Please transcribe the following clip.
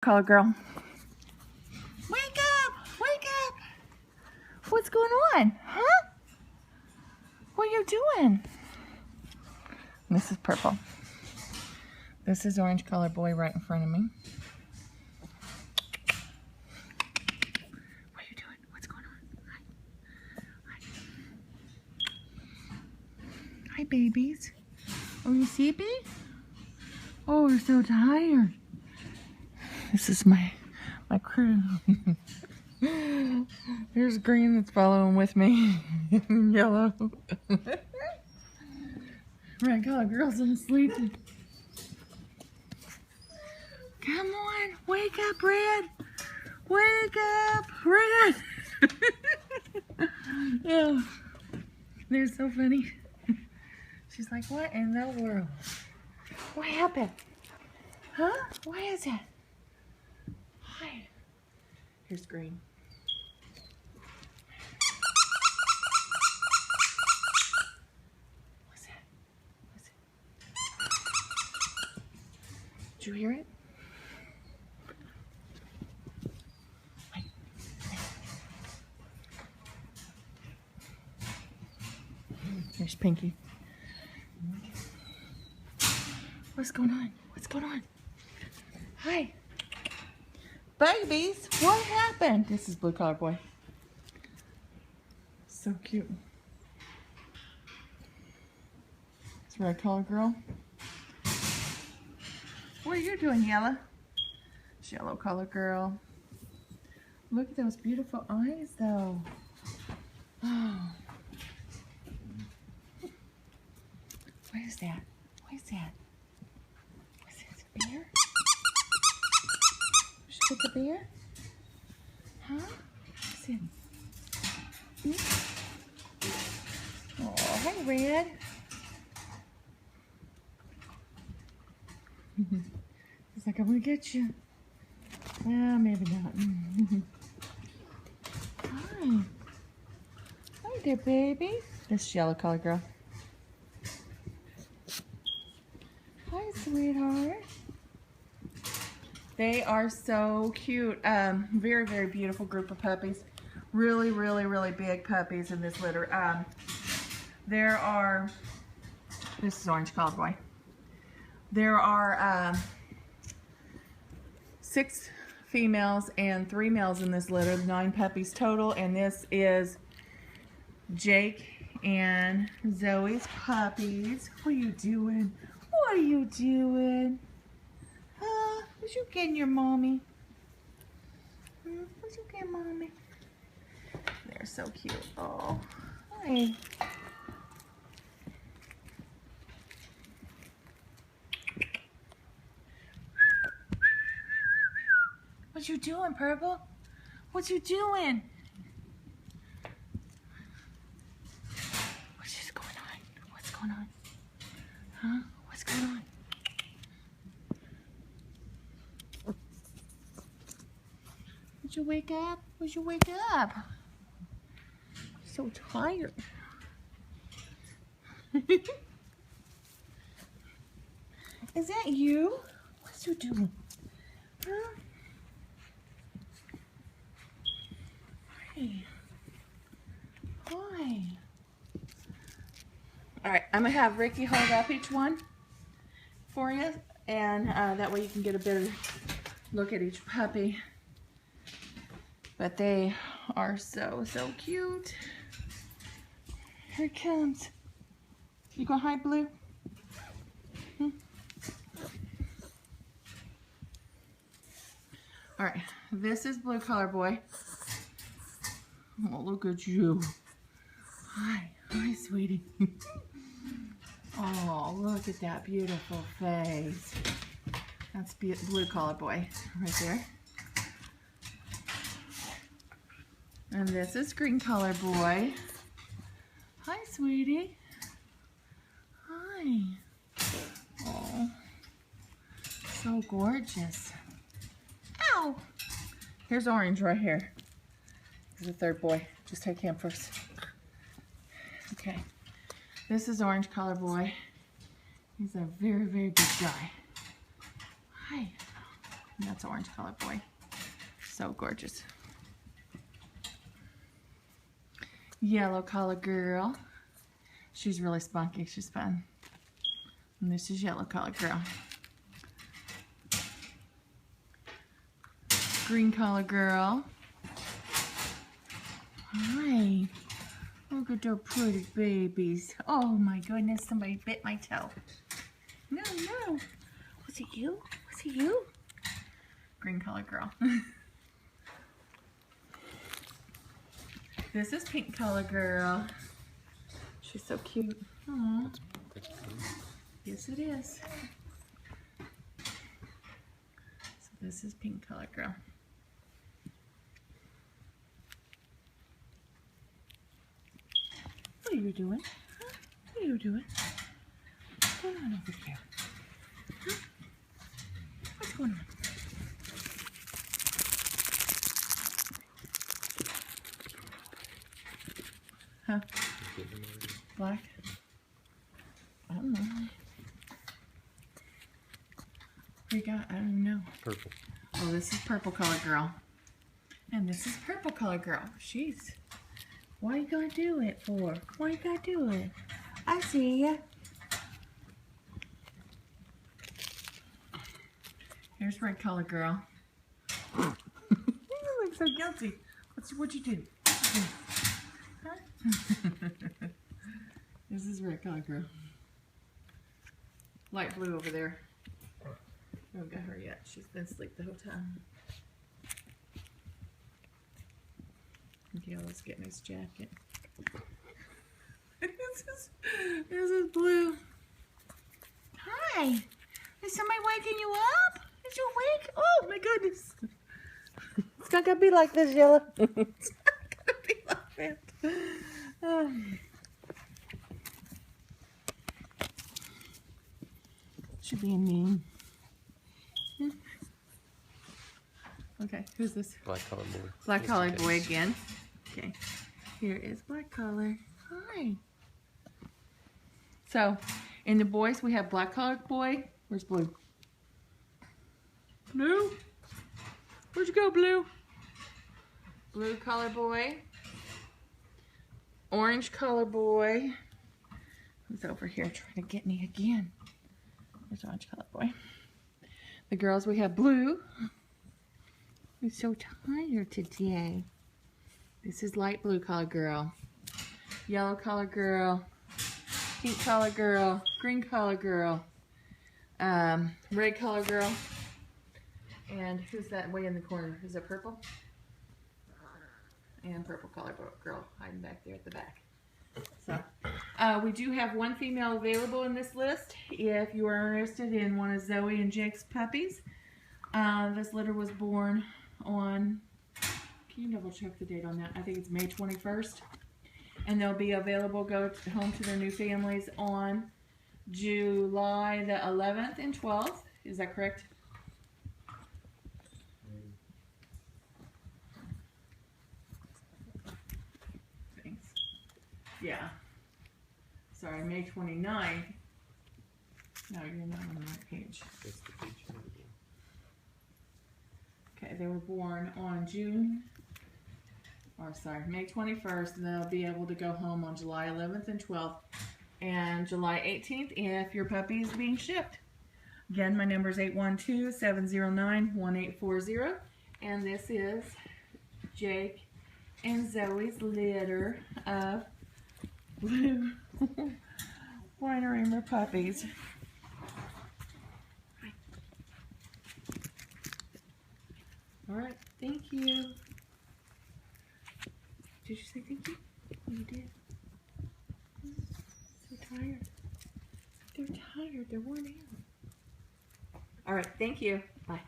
color girl. Wake up! Wake up! What's going on? Huh? What are you doing? This is purple. This is orange color boy right in front of me. What are you doing? What's going on? Hi. Hi, babies. Oh, you sleepy? Oh, you're so tired. This is my crew. Here's green that's following with me. Yellow. Red color girl's asleep. Come on, wake up, Red. Wake up, Red. Oh, they're so funny. She's like, what in the world? What happened? Huh? What is it? Hi. Here's green. What's that? What's it? Did you hear it? Wait. Here's Pinky. What's going on? What's going on? Hi. Babies, what happened? This is blue collar boy. So cute. It's red collar girl. What are you doing, Yellow? It's yellow collar girl. Look at those beautiful eyes, though. Oh. What is that? What is that? What's this? A bear? Should we get the bear? Huh? What's it? Oh, hi, Red. He's like, I'm gonna get you. Well, maybe not. Hi. Hi there, baby. This is yellow color girl. Hi, sweetheart. They are so cute. Very, very beautiful group of puppies. Really, really, really big puppies in this litter. There are, this is orange color boy. There are 6 females and 3 males in this litter, 9 puppies total, and this is Jake and Zoe's puppies. What are you doing? What are you doing? Huh? What you getting your mommy? What you getting, mommy? They're so cute. Oh, hi. What you doing, Purple? What you doing? What's going on? What's going on? Huh? What's going on? Would you wake up? Would you wake up? I'm so tired. Is that you? What you doing? Huh? Hi. Hi. All right, I'm gonna have Ricky hold up each one for you, and that way you can get a better look at each puppy. But they are so, so cute. Here it comes. You gonna hide, Blue? All right, this is blue collar boy. Oh, look at you. Hi, hi, sweetie. Oh, look at that beautiful face. That's blue collar boy right there. And this is green collar boy. Hi, sweetie. Hi. Oh, so gorgeous. Ow! Here's orange right here. Here's the third boy. Just take him first. Okay. This is orange color boy. He's a very, very big guy. Hi. And that's orange color boy. So gorgeous. Yellow collar girl. She's really spunky. She's fun. And this is yellow collar girl. Green collar girl. Hi. Look at those pretty babies. Oh my goodness, somebody bit my toe. No, no. Was it you? Was it you? Green collar girl. This is pink collar girl. She's so cute. Aww. Yes, it is. So this is pink collar girl. What are you doing? Huh? What are you doing? What's going on over here? Huh? What's going on? Huh? Black? I don't know. We got, I don't know. Purple. Oh, this is purple color girl. And this is purple color girl. She's, why you gonna do it for? Why you gotta do it? I see ya. Here's red color girl. You look so guilty. What'd you do? Huh? This is red color girl. Light blue over there. We haven't got her yet. She's been asleep the whole time. Okay, let's get in his jacket. This is blue. Hi. Is somebody waking you up? Is you awake? Oh my goodness. It's not gonna be like this, Yellow. It's not gonna be like that. Should be mean. Okay, who's this? Black collar boy. Black collar boy again. Okay, here is black collar. Hi. So, in the boys, we have black collar boy. Where's Blue? Blue? Where'd you go, Blue? Blue collar boy. Orange collar boy. Who's over here trying to get me again? There's orange color boy. The girls, we have Blue. We're so tired today. This is light blue collar girl. Yellow collar girl. Pink collar girl. Green collar girl. Red collar girl. And who's that way in the corner? Is it purple? And purple collar girl hiding back there at the back. So, we do have one female available in this list. If you are interested in one of Zoe and Jakes puppies, this litter was born on, can you double check the date on that? I think it's May 21st. And they'll be available, go home to their new families on July the 11th and 12th. Is that correct? Yeah. Sorry, May 29th. No, you're not on the right page. That's the page. Okay, they were born on May 21st, and they'll be able to go home on July 11th and 12th, and July 18th if your puppy is being shipped. Again, my number is 812-709-1840, and this is Jake and Zoe's litter of blue Weimaraner puppies. All right, thank you. Did you say thank you? Oh, you did. So tired. They're tired. They're worn out. All right, thank you. Bye.